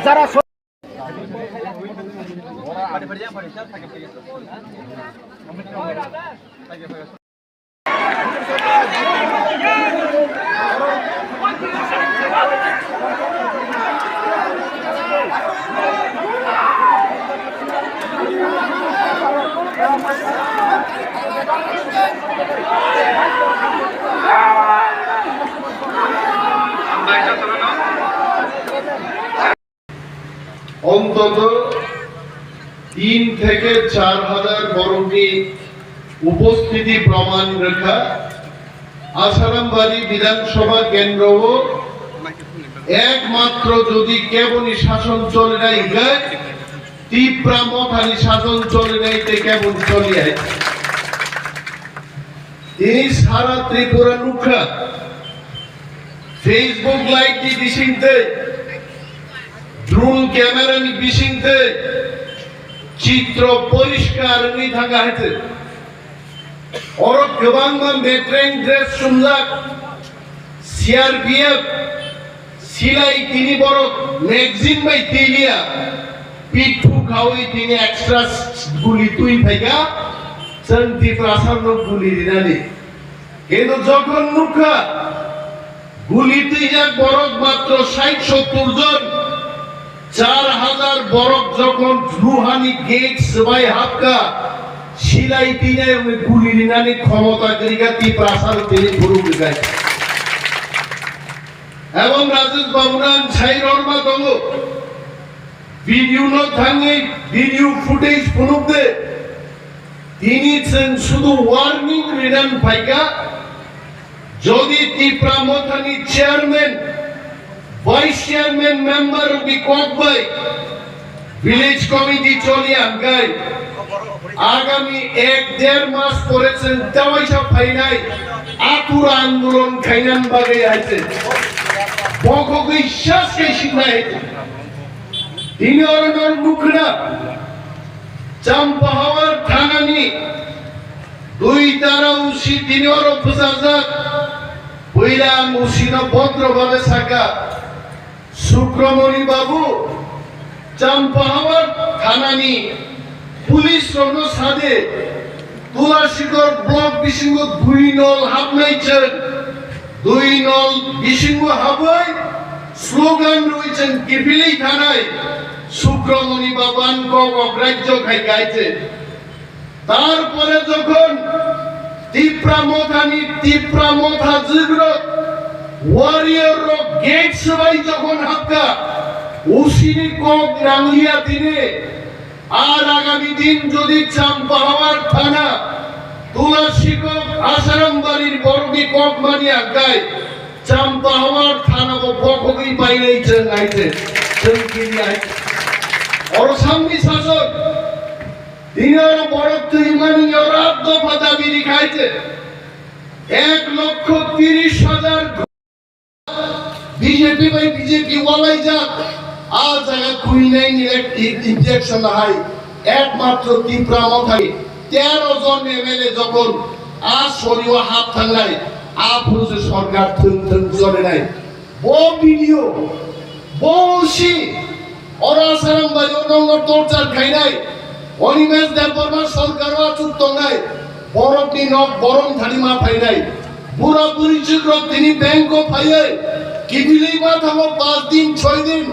যারা অন্তত 3 থেকে 4,000 বরফি উপস্থিতি প্রমাণ রেখা আসারামবাড়ি বিধানসভা কেন্দ্র একমাত্র যদি কেবলই শাসন চলে নাই তীব্রা মথানি শাসন চলে নাই কেবল চলিয়ে তিনি সারা ত্রিপুরা নুখা ফেসবুক লাইভ দি বিশিংতে ড্রোন ক্যামেরা নি বিশিংতে চিত্র পরিষ্কার নি থাকা হয়েছে और गोबां मेट्रें ड्रेस सुमजाक सीआरपीएफ सिलाई तिनी बरो मैगजीन बाय तिलिया पिठू खावई तिनी एक्स्ट्रा गुली तुई फाइगा चंती प्रासारनो गुली दिनाली কিন্তু যখন নুখা গুলি তুই এক বরক মাত্র 60-70 জন 4000 বরক যখন রুহানি গেটস বাই হাক্কা সিলাই তিনে গুলি দিনানি ক্ষমতা করিগা তীপ্রাসার তিনি গুরু গায় এবং রাজেশ বাবুরান ছাইরমা দঙ্গ ভিডিও ন থাঙ্গে ভিডিও ফুটেজ পুনুতে তিনি শুধু ওয়ার্নিং রিডান ফাইকা যদি তীপ্রা মথানি চেয়ারম্যান ভাইস চেয়ারম্যান মেম্বার বি কোকবাই ভিলেজ কমিটি চলিয়া গায় আগামী 1-1.5 মাস পরেছেন তেওয়াইসা ফাইনাই আতুরা আন্দোলন খাইনান বাগে আইছে বককে শ্বাসকে শিখাই তিনি অরনর মুখনা চাম্পাহাওয়ার থানানি দুই তারা উসি তিনি অর প্রশাসক পয়লা মুসিনা ভদ্রভাবে সাকা শুক্রমণি বাবু চাম্পাহাওয়ার থানানি পুলিশ রণ সাদে তুলাশিখক ব্লক বিশিঙ্গ 2 নল হাবনাইছেন 2 নল বিশিঙ্গ হাবাই স্লোগান রয়েছেন কিপিলি থানায় শুক্রমণি বাবান অগ্রাহ্য খাই গাইছে তারপরে যখন তীপ্রা মথা জিগ্র ওয়ারিয়র গেট সবাই যখন হাক্কা উসিনি কক রাঙ্গিয়া দিনে আর আগামী দিন যদি চাম্পাহাওয়ার থানা তুলাশিখক আসারামবাড়ির বরবি কক মানিয়া গায় চাম্পাহাওয়ার থানা বকগই পাইলেইছেন আইছে চলকিনি আইছে और সামনে শাসক দিনের বরত্ব ইমানি ওরাত দফা দাবি লিখাইছে 1,30,000 বিজেপি বাই বিজেপি ওয়ালাই যা আজ জায়গা খুই নাই ইনজেকশন হাই একমাত্র তীব্রা মথানি 13 জন এমএলএ যখন আজ সরিও হাত থাঙ্গাই আপরুজে সরকার থুন চলে নাই ও ভিডিও বলছি ওরা সারামবাড়ি ওনঙ্গর তোরচার খাই নাই অনিমেষ দেববর্মা সরকারও আচুত নাই বরফনি নক বরম থানি মা ফাই নাই বুড়া বুড়ি চিত্র তিনি ব্যাংকও ফাইয়ে কিবিলি মা থামো 5 দিন 6 দিন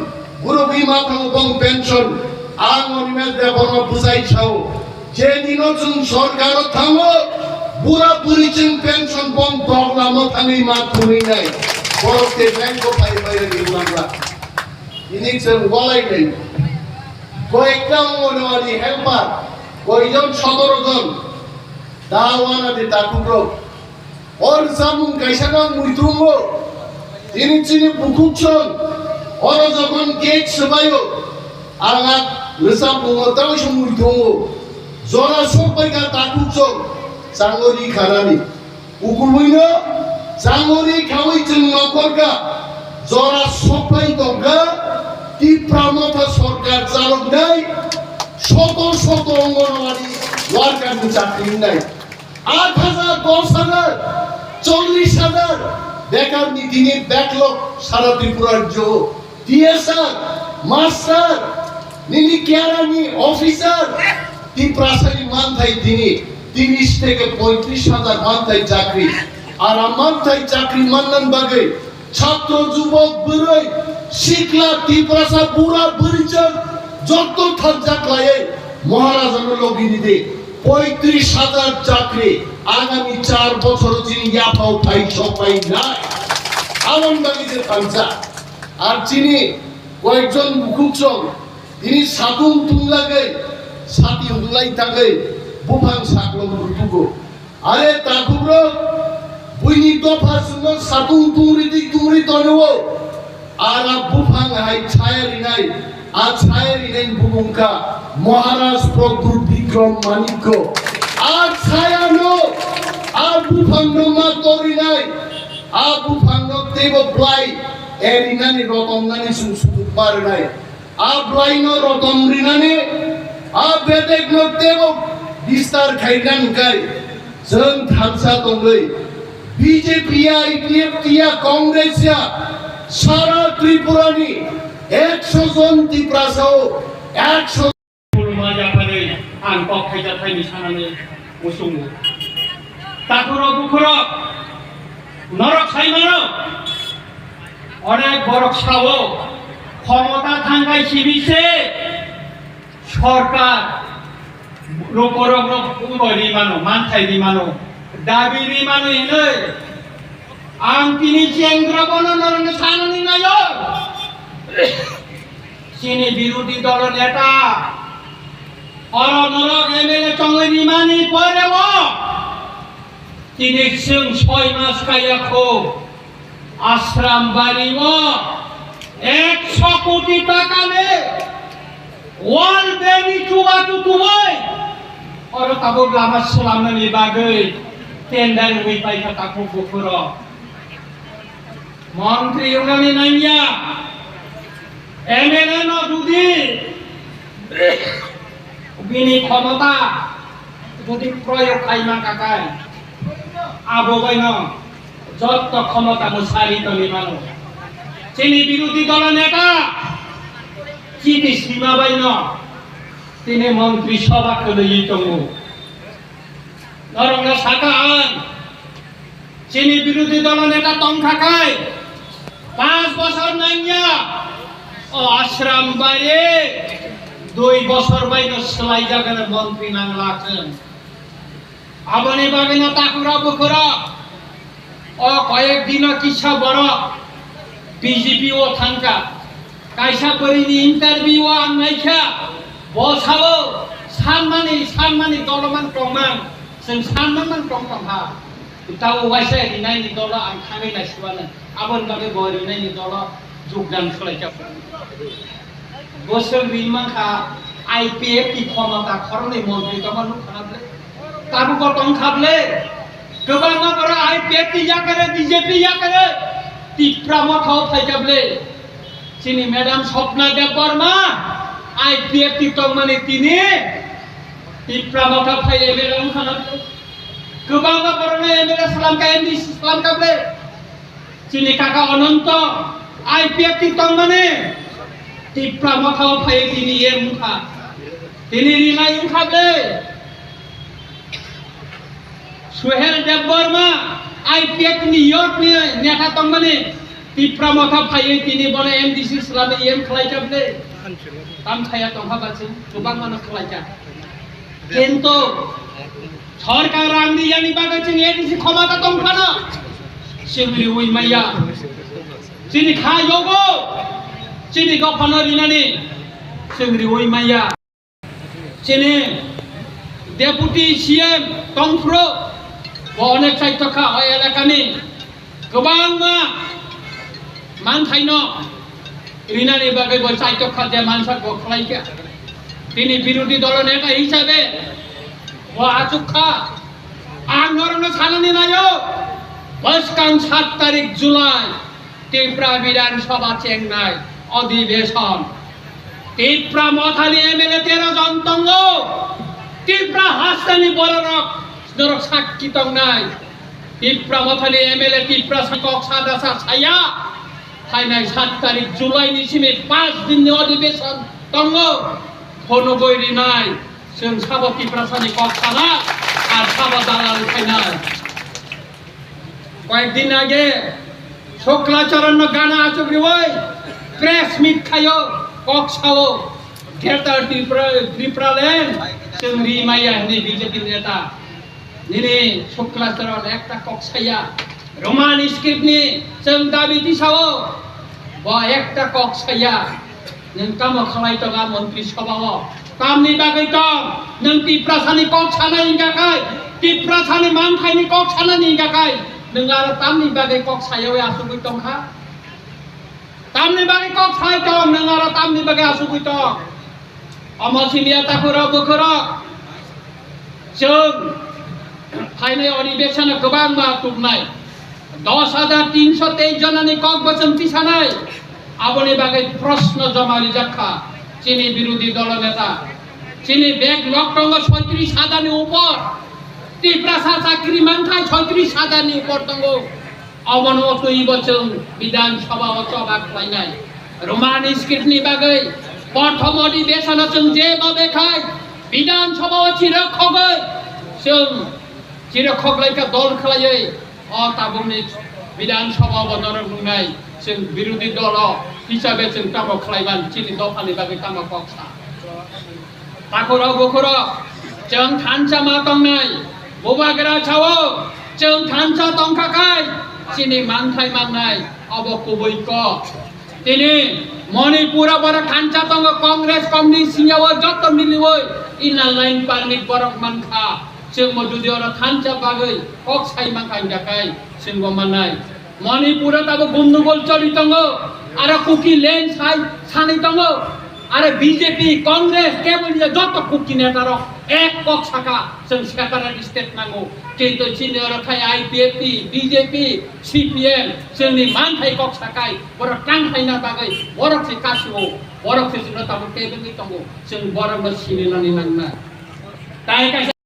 মুরব্বী মা থামো বং পেনশন আং অনিমেষ দেববর্মা বুঝাই ছাও যে দিনচুন সরকারও থামো বুড়া বুড়ি চিন পেনশন বং বগলা মথানি মা তুমি নাই বরফতে ব্যাংকও ফাই ফাইয়ে দিলামরা ইনিকশন ওয়ালাই নাই কয়েকটা অঙ্গনওয়াড়ি হেল্পার কয়জন 17 জন দাওয়ানা দিতা টুকরো or samung kaisana muitungo ini bukukson or jokon cake sebayo alat lesamung tahu semuitungo zona sopai ka takukson sangori kharani ukuluino sangori khawai jeng nokorga zona sopai tonga Tipra Motha সরকার চালক নাই শত শত anganwadi worker চাকরি নাই 8,000 10,000 40,000 বেকার নীতির backlog সারা ত্রিপুরার জো TSR master নিনি কেরানি officer ত্রিপুরাশালী মানথাই তিনি 30 থেকে 35,000 মানথাই চাকরি আর মানথাই চাকরি মান্নান বাগে ছাত্র যুবক বুড়াই শিখলা ত্রিপুরাশা বুড়া বুড়িচন যত থাকলায়ে মহারাজানো লগিনিতে 35,000 চাকরি আগামী 4 বছর চিনি ইয়াফাও ফাই সবাই নাই আমন বাগিতে থাকছা আর চিনি কয়েকজন মুখুকজন তিনি সাতুং তুংলাগে সাতি উলাই থাকে বুফাং সাকলম দুগো আরে তাকুব্রো বুইনি দফা সুনো সাতুং তুংরি তনও আর বুফাং হাই ছায়ারি নাই আর ছায়ারি নাই বুবুংকা মহারাজ প্রদ্যুৎ বিক্রম মানিক্য আর ছায়ানো আর বুফাং মা তরি নাই আর বুফাং দেব ব্লাই এরিনানি রতম নানি সুসুতু পার নাই আর ব্লাইনো রতম রিনানি আর বেদেক ন দেব বিস্তার খাইনান গাই जों थांसा दंलै बीजेपी आईपीएफ कांग्रेस सारा त्रिपुरानी 100 जन त्रिपुरासाव 100 माजाफानै आं पक्षायजाथायनि सानानै मुसुङो ताकुर बुखुर नरक साइमानो अनेक बरक सावो क्षमता थांगाय सिबिसे सरकार रोपरग उबरि मानो मानथायनि मानो दाबिनि मानो इनै आं तिनि जेंग्रा बननरन सानानै नायो চিনি বিরোধী দল নেতা और नरक एमएलए चंगनि मानि परेव তিনি जों 6 मास कायाखौ आश्रम बारिव 100 कोटी टाकाने वाल बेनि चुबातु तुमै और ताबो लामा सलामनि बागै टेन्डार बै पाइका ताखौ बुखुर मन्त्री योगानि नाइया एमएलए न जुदि बिनि क्षमता जुदि प्रयोग खाइमा काकाय आबोगैन जत क्षमता मुसारी तले मानो चिनी विरोधी दल नेता चिनी सीमा बैन तिनी मन्त्री सभा खोलै दङो नरंगा साका आन चिनी विरोधी दल नेता तंखाखाय 5 বছর नाइया आश्रम बारे 2 বছর বাইন सलाइ जागोन मन्त्री नांलाखोन आबनि बागैन ताकुरा बुखुरा कयेक दिन किसा बड़ बीजेपी ओ थांका कायसा परिनि इंटरव्यू आंनायखा बसाबो सानमानि दलमान टंमान जों सानमान टंहा ताव वाइसे रिनायनि दल आं थाङै नायसुबानो आबन बागै बरिनायनि दल যোগদান खालायजाफोर बोसोर रिमाखा आईपीएफ की क्षमता खरनै मन्त्री तमानु खानाब्ले ताबु गतम खाबले गोबां नगर आईपीएफ की जाकरे बीजेपी जाकरे तिप्रा मथाव फाइजाबले चिनी मैडम स्वप्ना देव वर्मा आईपीएफ की तमाने तिनी तिप्रा मथा फाइ एमएलए खानाब्ले गोबां नगर एमएलए सलाम का एमडी सलाम काबले चिनी काका अनंत आईपीएफ की तमाने तिप्रा मथाव फाइ तिनी ए मुखा तिनी रिनाय मुखाबले सुहेल देव वर्मा आईपीएफ न्यूयॉर्क नि नेता तंगमाने तिप्रा मथा फाइ तिनी बने एमडीसी सलाम एम खलायजाबले ताम खाया तंहाबासि गोबां मानो खलायजा किन्तु सरकार आंनि यानि बागै जों एडीसी क्षमता दंखानो सिंग्रि उइमाया चिनी खायोगो चिनी गफानो रिनानि सिंग्रि उइमाया चिनी डेपुटी सीएम तंफ्रो अनेक साइथखा एलाकानि गोबां मा मानथायनो रिनानि बागै साइथखा जे मानसिखौ खालायखा दिनै बिरोधी दल नेता हिसाबै आचुखा आं नरनो साननानै नायो बसकां 7 तारिख जुलाई टिप्रा विधानसभा चेंनाय अधिवेशन टिप्रा मथानि एमएलए 13 जन दंगो टिप्रा हास्तानि बररक नरक साक्षी दंनाय टिप्रा मथानि एमएलए टिप्रा कक सादासा साया फाइनाय 7 तारिख जुलाई निसिमे 5 दिननि अधिवेशन दंगो फनो गयरिनाय जों साबो टिप्रा सानि कक साना আর সাবা দালাল খাইনায় কয়েকদিন আগে শুক্লাচরণ গানা আচুরি ওই প্রেস মিট খায়ো কক সাও গ্রেটার ত্রিপুরালেন जों रिमाया हने बीजेपी नेता निने शुक्लाचरण एकटा কক साया रोमान स्क्रिप्टनि जों दाबि दिसाओ बा एकटा কক साया नों काम खालायतगा मन्त्रि सभाओ कामनि बागै दं नों टिप्रा सानि कक सानायनि थाखाय टिप्रा सानि मानथायनि कक सानायनि थाखाय नों आरो तामनि बागै कक सायाव आसुगै दंखा तामनि बागै कक साय दं नों आरो तामनि बागै आसुगै दं अमसिलिया ताखुरा बखुरा जों फाइनाय अधिवेशन गोबां मा तुबनाय 10,323 जनानि कक बचन पिसानाय आबनि बागै प्रश्न जमारि जाखा चीनी विरोधी दल नेता चीनी बैग लकटंग 36,000 ऊपर टिप्रा चाकरी मानथाय 36,000 ऊपर दंगो अवनवत इबचों विधानसभा अचबा खालायनाय रोमान स्क्रिप्टनि बागै प्रथम अधिवेशन जों जे माबेखाय विधानसभा चिरखगै जों चिरखगलायका दल खालायै ताबुनि विधानसभा बनर नुनाय जों विरोधी दल हिसाबै जों ताबो खालायबान चिनि दफानि बागै तामा कक्सा ताखुरा बखुरा जों थानसा मा दंनाय बबाग्रा छावो जों थानसा दंखाखाय चिनि मानथाय माननाय अब कुबैक दिनै मणिपुर बर थानसा दङ कांग्रेस कम्युनिस्ट सिङाव जत मिलिवै इना लाइन पारमिट बरक मानखा जों मजुदि अर थानसा बागै कक साइ मानखाय थाखाय जों माननाय मणिपुर ताबो गन्डगोल चलि दङ आरो कुकी लेन साइ सानै दङ आरो बीजेपी कांग्रेस केबल जत कुकी नेता र एक कक साका जों सेक्रेटारियेट स्टेट नांगौ किन्तु सिनियर थाय आईपीएफपी बीजेपी सीपीएम जोंनि मानथाय कक साकाय बर टांखायना बागै बरक से कासिबो बरक से जों ताबो केबल दङ जों बरक सिनिनानै नांना ताय